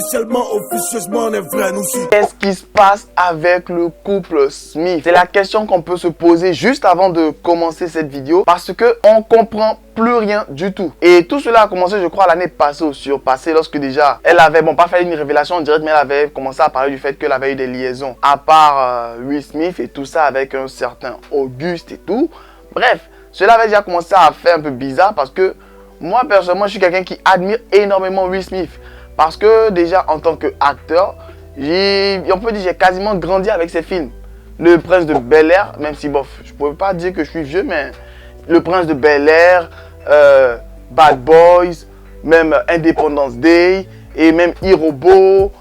officieusement, on est vrai, nous aussi. Qu'est-ce qui se passe avec le couple Smith? C'est la question qu'on peut se poser juste avant de commencer cette vidéo parce que on comprend plus rien du tout. Et tout cela a commencé, je crois, l'année passée ou surpassée lorsque déjà elle avait, bon, pas fait une révélation directe, mais elle avait commencé à parler du fait qu'elle avait eu des liaisons à part Will Smith et tout ça avec un certain Auguste et tout. Bref, cela avait déjà commencé à faire un peu bizarre parce que moi, personnellement, je suis quelqu'un qui admire énormément Will Smith. Parce que déjà, en tant qu'acteur, on peut dire que j'ai quasiment grandi avec ses films. Le Prince de Bel-Air, même si, bof, je ne pourrais pas dire que je suis vieux, mais Le Prince de Bel-Air, Bad Boys, même Independence Day, et même E-Robot,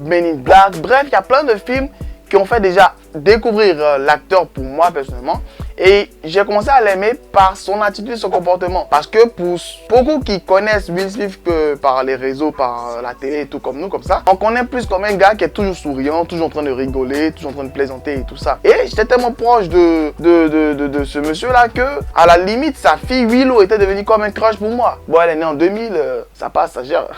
Men in Black. Bref, il y a plein de films qui ont fait déjà découvrir l'acteur pour moi personnellement. Et j'ai commencé à l'aimer par son attitude et son comportement. Parce que pour beaucoup qui connaissent Will Smith que par les réseaux, par la télé et tout comme nous, comme ça, on connaît plus comme un gars qui est toujours souriant, toujours en train de rigoler, toujours en train de plaisanter et tout ça. Et j'étais tellement proche de ce monsieur-là que, à la limite, sa fille Willow était devenue comme un crush pour moi. Bon, elle est née en 2000, ça passe, ça gère.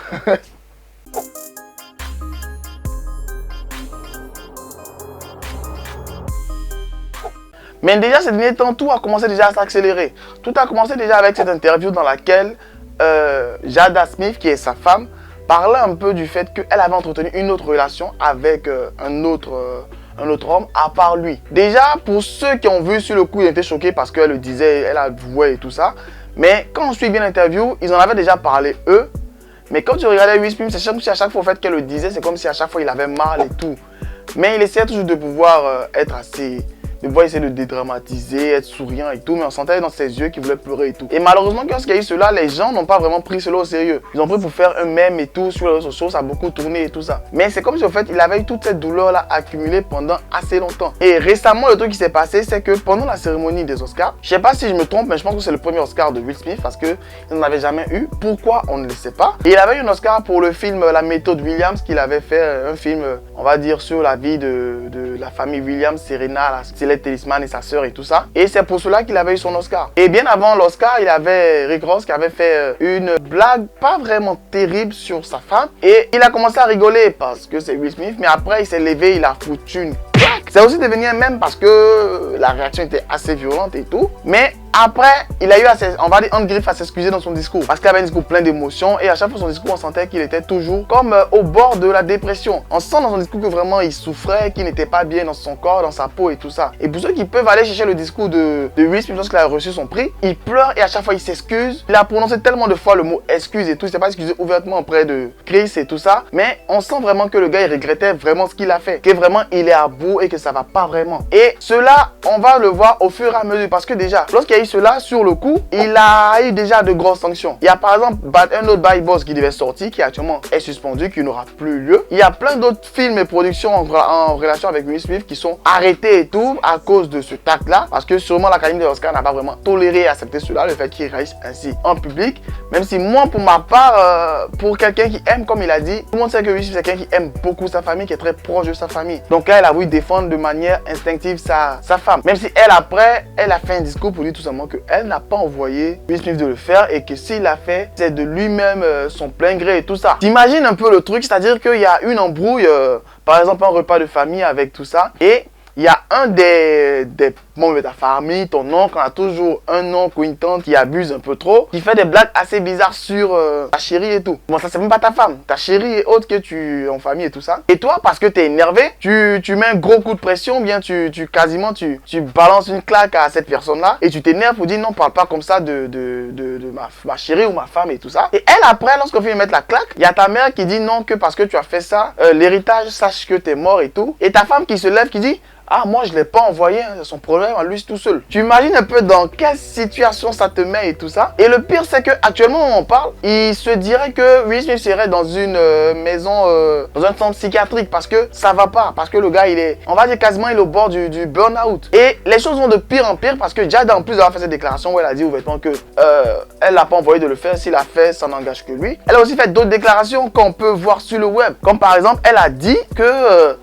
Mais déjà, ces derniers temps, tout a commencé déjà à s'accélérer. Tout a commencé déjà avec cette interview dans laquelle Jada Smith, qui est sa femme, parlait un peu du fait qu'elle avait entretenu une autre relation avec un autre homme à part lui. Déjà, pour ceux qui ont vu sur le coup, ils étaient choqués parce qu'elle le disait, elle avouait et tout ça. Mais quand on suit bien l'interview, ils en avaient déjà parlé eux. Mais quand tu regardais Will Smith, c'est comme si à chaque fois en fait, qu'elle le disait, c'est comme si à chaque fois il avait mal et tout. Mais il essayait toujours de pouvoir être assez... de pouvoir essayer de dédramatiser, être souriant et tout, mais on sentait dans ses yeux qu'il voulait pleurer et tout. Et malheureusement, lorsqu'il y a eu cela, les gens n'ont pas vraiment pris cela au sérieux. Ils ont pris pour faire un mème et tout, sur les réseaux sociaux, ça a beaucoup tourné et tout ça. Mais c'est comme si en fait, il avait eu toute cette douleur-là accumulée pendant assez longtemps. Et récemment, le truc qui s'est passé, c'est que pendant la cérémonie des Oscars, je sais pas si je me trompe, mais je pense que c'est le premier Oscar de Will Smith parce qu'il n'en avait jamais eu. Pourquoi? On ne le sait pas. Et il avait eu un Oscar pour le film La méthode Williams, qu'il avait fait un film, on va dire, sur la vie de la famille Williams, Serena, la célèbre tennisman et sa sœur et tout ça. Et c'est pour cela qu'il avait eu son Oscar. Et bien avant l'Oscar, il avait Rick Ross qui avait fait une blague pas vraiment terrible sur sa femme. Et il a commencé à rigoler parce que c'est Will Smith. Mais après, il s'est levé, il a foutu une claque. C'est aussi devenu un mème parce que la réaction était assez violente et tout. Mais après, il a eu assez, on va dire, en griffe à s'excuser dans son discours. Parce qu'il avait un discours plein d'émotions. Et à chaque fois, son discours, on sentait qu'il était toujours comme au bord de la dépression. On sent dans son discours que vraiment, il souffrait, qu'il n'était pas bien dans son corps, dans sa peau et tout ça. Et pour ceux qui peuvent aller chercher le discours de Will Smith lorsqu'il a reçu son prix, il pleure et à chaque fois, il s'excuse. Il a prononcé tellement de fois le mot excuse et tout. Il s'est pas excusé ouvertement auprès de Chris et tout ça. Mais on sent vraiment que le gars, il regrettait vraiment ce qu'il a fait. Que vraiment, il est à bout et que ça va pas vraiment. Et cela, on va le voir au fur et à mesure. Parce que déjà, lorsqu'il y a eu cela, sur le coup, il a eu déjà de grosses sanctions. Il y a par exemple un autre Bad Boss qui devait sortir, qui actuellement est suspendu, qui n'aura plus lieu. Il y a plein d'autres films et productions en relation avec Will Smith qui sont arrêtés et tout à cause de ce tact-là. Parce que sûrement l'Académie des Oscars n'a pas vraiment toléré et accepté cela, le fait qu'il réagisse ainsi en public. Même si moi, pour ma part, pour quelqu'un qui aime, comme il a dit, tout le monde sait que Will Smith c'est quelqu'un qui aime beaucoup sa famille, qui est très proche de sa famille. Donc là, elle a voulu défendre de manière instinctive sa femme. Même si elle, après, elle a fait un discours pour dire tout simplement que elle n'a pas envoyé Will Smith de le faire et que s'il l'a fait, c'est de lui-même son plein gré et tout ça. T'imagines un peu le truc, c'est-à-dire qu'il y a une embrouille, par exemple un repas de famille avec tout ça, et il y a un des membres de ta famille, ton oncle, on a toujours un oncle ou une tante qui abuse un peu trop, qui fait des blagues assez bizarres sur ta chérie et tout. Bon, ça c'est même pas ta femme, ta chérie et autres que tu en famille et tout ça. Et toi, parce que t'es énervé, tu mets un gros coup de pression, bien tu balances une claque à cette personne-là et tu t'énerves pour dire non, parle pas comme ça de ma chérie ou ma femme et tout ça. Et elle après, lorsqu'on vient mettre la claque, il y a ta mère qui dit non, que parce que tu as fait ça, l'héritage, sache que t'es mort et tout. Et ta femme qui se lève qui dit ah, moi je l'ai pas envoyé, c'est son problème à lui tout seul. Tu imagines un peu dans quelle situation ça te met et tout ça. Et le pire c'est que actuellement où on parle, il se dirait que Will Smith serait dans une maison, dans un centre psychiatrique parce que ça va pas, parce que le gars il est, on va dire quasiment il est au bord du burn-out. Et les choses vont de pire en pire parce que Jada en plus d'avoir fait cette déclaration où elle a dit ouvertement que elle l'a pas envoyé de le faire, s'il a fait ça n'engage que lui. Elle a aussi fait d'autres déclarations qu'on peut voir sur le web, comme par exemple elle a dit que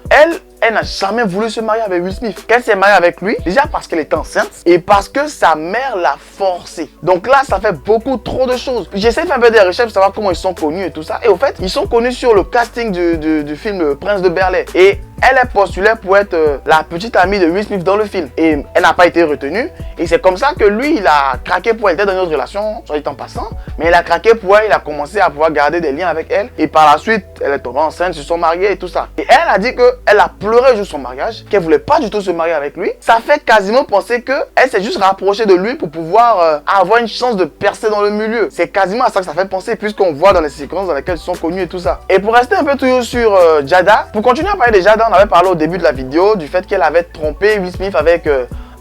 elle n'a jamais voulu se marier avec Will Smith. Qu'elle s'est mariée avec lui, déjà parce qu'elle était enceinte et parce que sa mère l'a forcée. Donc là, ça fait beaucoup trop de choses. J'essaie de faire un peu des recherches pour savoir comment ils sont connus et tout ça. Et au fait, ils sont connus sur le casting du film Prince de Bel-Air. Et elle est postulée pour être la petite amie de Will Smith dans le film. Et elle n'a pas été retenue. Et c'est comme ça que lui, il a craqué pour elle. Il était dans une autre relation, soit dit en passant. Mais il a craqué pour elle. Il a commencé à pouvoir garder des liens avec elle. Et par la suite, elle est tombée enceinte, ils se sont mariés et tout ça. Et elle a dit qu'elle a pleuré juste son mariage, qu'elle ne voulait pas du tout se marier avec lui. Ça fait quasiment penser qu'elle s'est juste rapprochée de lui pour pouvoir avoir une chance de percer dans le milieu. C'est quasiment à ça que ça fait penser, puisqu'on voit dans les séquences dans lesquelles ils sont connus et tout ça. Et pour rester un peu toujours sur Jada, pour continuer à parler de Jada, on avait parlé au début de la vidéo du fait qu'elle avait trompé Will Smith avec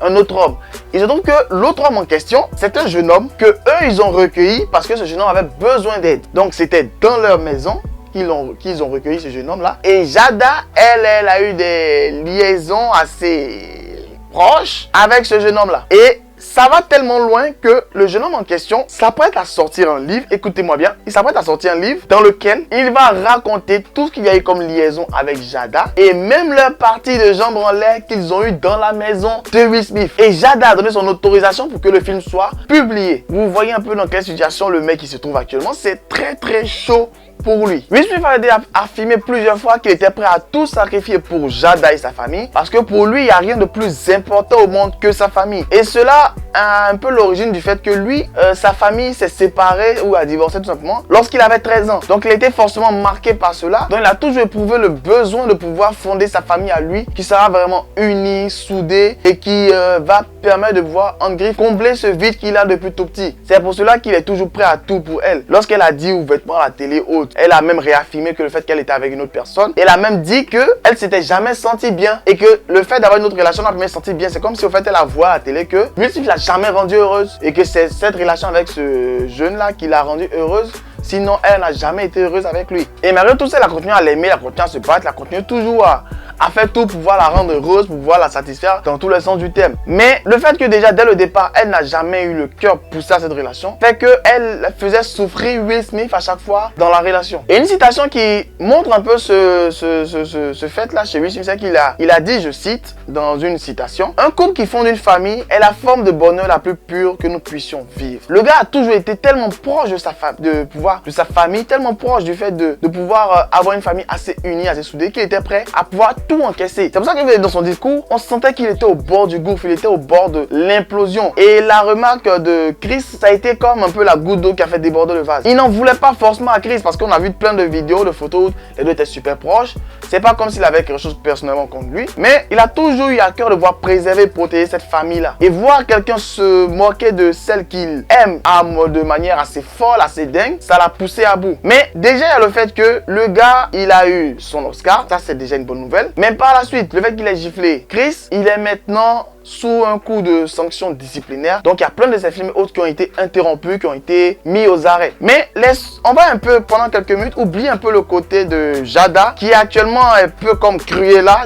un autre homme. Il se trouve que l'autre homme en question, c'est un jeune homme que eux ils ont recueilli parce que ce jeune homme avait besoin d'aide. Donc c'était dans leur maison qu'ils ont recueilli ce jeune homme là. Et Jada, elle a eu des liaisons assez proches avec ce jeune homme là. Et ça va tellement loin que le jeune homme en question s'apprête à sortir un livre. Écoutez-moi bien, il s'apprête à sortir un livre dans lequel il va raconter tout ce qu'il y a eu comme liaison avec Jada et même leur partie de jambes en l'air qu'ils ont eu dans la maison de Will Smith. Et Jada a donné son autorisation pour que le film soit publié. Vous voyez un peu dans quelle situation le mec il se trouve actuellement. C'est très très chaud pour lui. Will Smith a affirmé plusieurs fois qu'il était prêt à tout sacrifier pour Jada et sa famille parce que pour lui, il n'y a rien de plus important au monde que sa famille. Et cela a un peu l'origine du fait que lui, sa famille s'est séparée ou a divorcé tout simplement lorsqu'il avait 13 ans. Donc il était forcément marqué par cela. Donc il a toujours éprouvé le besoin de pouvoir fonder sa famille à lui qui sera vraiment unie, soudée et qui va permettre de pouvoir en griffe combler ce vide qu'il a depuis tout petit. C'est pour cela qu'il est toujours prêt à tout pour elle. Lorsqu'elle a dit ouvertement à la télé haute, elle a même réaffirmé que le fait qu'elle était avec une autre personne, elle a même dit qu'elle s'était jamais sentie bien et que le fait d'avoir une autre relation n'a jamais senti bien. C'est comme si au fait elle a vu à la télé que Will Smith l'a jamais rendue heureuse et que c'est cette relation avec ce jeune là qui l'a rendue heureuse. Sinon, elle n'a jamais été heureuse avec lui. Et malgré tout ça, elle a continué à l'aimer, elle a continué à se battre, elle a continué toujours à faire tout pour pouvoir la rendre heureuse, pour pouvoir la satisfaire dans tous les sens du terme. Mais le fait que déjà dès le départ, elle n'a jamais eu le cœur poussé à cette relation, fait qu'elle faisait souffrir Will Smith à chaque fois dans la relation. Et une citation qui montre un peu ce fait-là chez Will Smith, c'est qu'il a dit, je cite, dans une citation, « Un couple qui fonde une famille est la forme de bonheur la plus pure que nous puissions vivre. » Le gars a toujours été tellement proche de sa famille, tellement proche du fait de pouvoir avoir une famille assez unie, assez soudée, qu'il était prêt à pouvoir tout encaisser. C'est pour ça que dans son discours, on sentait qu'il était au bord du gouffre, il était au bord de l'implosion. Et la remarque de Chris, ça a été comme un peu la goutte d'eau qui a fait déborder le vase. Il n'en voulait pas forcément à Chris parce qu'on a vu plein de vidéos, de photos, les deux étaient super proches. C'est pas comme s'il avait quelque chose personnellement contre lui, mais il a toujours eu à cœur de pouvoir préserver et protéger cette famille-là. Et voir quelqu'un se moquer de celle qu'il aime de manière assez folle, assez dingue, ça l'a poussé à bout. Mais déjà, il y a le fait que le gars, il a eu son Oscar, ça c'est déjà une bonne nouvelle. Mais par la suite, le fait qu'il ait giflé Chris, il est maintenant sous un coup de sanctions disciplinaires. Donc il y a plein de ces films autres qui ont été interrompus, qui ont été mis aux arrêts. Mais on va un peu, pendant quelques minutes, oublier un peu le côté de Jada, qui est actuellement un peu comme Cruella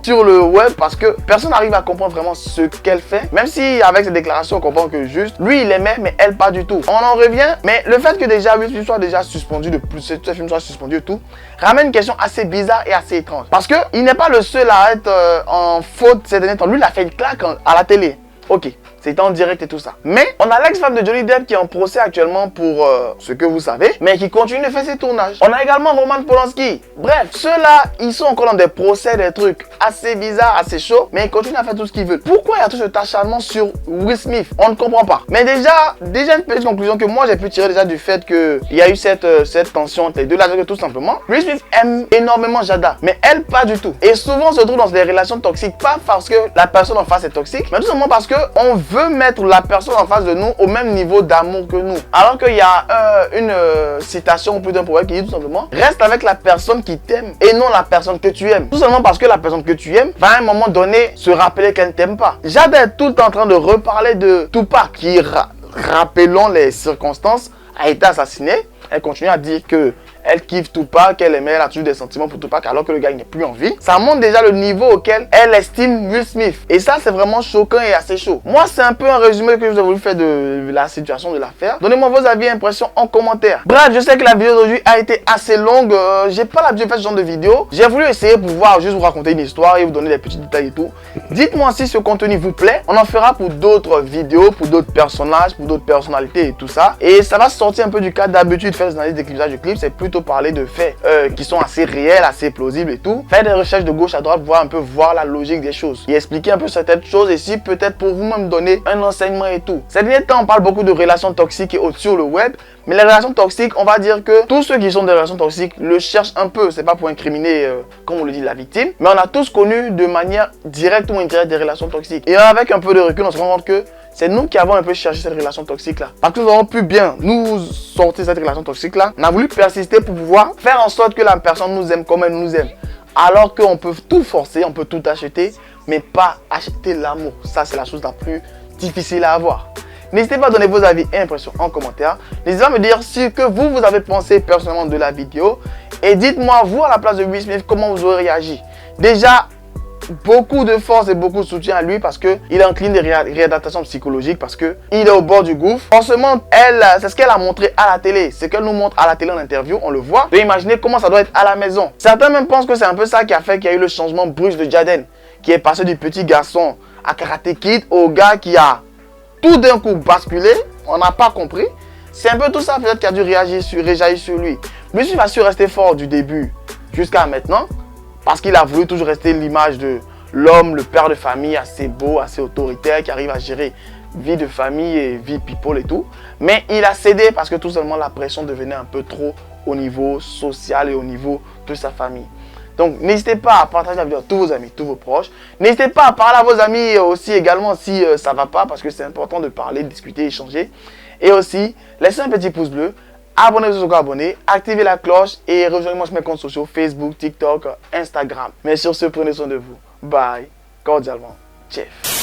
sur le web, parce que personne n'arrive à comprendre vraiment ce qu'elle fait. Même si avec ses déclarations, on comprend que juste, lui il aimait, mais elle pas du tout. On en revient, mais le fait que déjà Will Smith soit déjà suspendu, tous ces films soient suspendus et tout, ramène une question assez bizarre et assez étrange. Parce que il n'est pas le seul à être en faute ces derniers temps. Lui, il a fait une claque à la télé. Ok, c'était en direct et tout ça. Mais on a l'ex-femme de Johnny Depp qui est en procès actuellement pour ce que vous savez, mais qui continue de faire ses tournages. On a également Roman Polanski. Bref, ceux-là, ils sont encore dans des procès, des trucs assez bizarres, assez chauds, mais ils continuent à faire tout ce qu'ils veulent. Pourquoi il y a tout cet acharnement sur Will Smith? On ne comprend pas. Mais déjà une petite conclusion que moi j'ai pu tirer déjà du fait qu'il y a eu cette tension entre les deux là, tout simplement. Will Smith aime énormément Jada, mais elle pas du tout. Et souvent on se trouve dans des relations toxiques, pas parce que la personne en face est toxique, mais tout simplement parce que on veut mettre la personne en face de nous au même niveau d'amour que nous. Alors qu'il y a une citation ou plus d'un poète qui dit tout simplement, reste avec la personne qui t'aime et non la personne que tu aimes. Tout simplement parce que la personne que tu aimes va à un moment donné se rappeler qu'elle ne t'aime pas. Jada est tout le temps en train de reparler de Tupac qui, rappelons les circonstances, a été assassiné. Elle continue à dire que elle kiffe Tupac, qu'elle aimait, elle a toujours des sentiments pour Tupac alors que le gars n'est plus en vie. Ça montre déjà le niveau auquel elle estime Will Smith. Et ça, c'est vraiment choquant et assez chaud. Moi, c'est un peu un résumé que je vous ai voulu faire de la situation de l'affaire. Donnez-moi vos avis et impressions en commentaire. Bref, je sais que la vidéo d'aujourd'hui a été assez longue. J'ai pas l'habitude de faire ce genre de vidéo. J'ai voulu essayer pour pouvoir juste vous raconter une histoire et vous donner des petits détails et tout. Dites-moi si ce contenu vous plaît. On en fera pour d'autres vidéos, pour d'autres personnages, pour d'autres personnalités et tout ça. Et ça va sortir un peu du cadre d'habitude. Faire des analyses d'éclipsage de clips, c'est plutôt parler de faits qui sont assez réels, assez plausibles et tout. Faire des recherches de gauche à droite, voir la logique des choses. Et expliquer un peu certaines choses et si peut-être pour vous-même donner un enseignement et tout. Ces derniers temps, on parle beaucoup de relations toxiques et autres sur le web. Mais les relations toxiques, on va dire que tous ceux qui sont des relations toxiques le cherchent un peu. C'est pas pour incriminer, comme on le dit, la victime. Mais on a tous connu de manière directe ou indirecte des relations toxiques. Et avec un peu de recul, on se rend compte que c'est nous qui avons un peu cherché cette relation toxique-là. Parce que nous avons pu bien nous sortir de cette relation toxique-là. On a voulu persister pour pouvoir faire en sorte que la personne nous aime comme elle nous aime. Alors qu'on peut tout forcer, on peut tout acheter, mais pas acheter l'amour. Ça, c'est la chose la plus difficile à avoir. N'hésitez pas à donner vos avis et impressions en commentaire. N'hésitez pas à me dire ce que vous avez pensé personnellement de la vidéo. Et dites-moi, vous, à la place de Will Smith, comment vous aurez réagi. Déjà, beaucoup de force et beaucoup de soutien à lui parce qu'il est en clinique de réadaptation psychologique, parce qu'il est au bord du gouffre. Forcément, c'est ce qu'elle a montré à la télé. Ce qu'elle nous montre à la télé en interview, on le voit. Vous imaginez comment ça doit être à la maison. Certains même pensent que c'est un peu ça qui a fait qu'il y a eu le changement brusque de Jaden, qui est passé du petit garçon à Karate Kid au gars qui a tout d'un coup basculé. On n'a pas compris. C'est un peu tout ça peut-être qui a dû réagir sur lui. Lui, il va su rester fort du début jusqu'à maintenant. Parce qu'il a voulu toujours rester l'image de l'homme, le père de famille assez beau, assez autoritaire, qui arrive à gérer vie de famille et vie people et tout. Mais il a cédé parce que tout simplement la pression devenait un peu trop au niveau social et au niveau de sa famille. Donc n'hésitez pas à partager la vidéo à tous vos amis, tous vos proches. N'hésitez pas à parler à vos amis aussi également si ça ne va pas, parce que c'est important de parler, de discuter, échanger. Et aussi, laissez un petit pouce bleu. Abonnez-vous si vous êtes abonné, activez la cloche et rejoignez-moi sur mes comptes sociaux Facebook, TikTok, Instagram. Mais sur ce, prenez soin de vous. Bye. Cordialement, Jeff.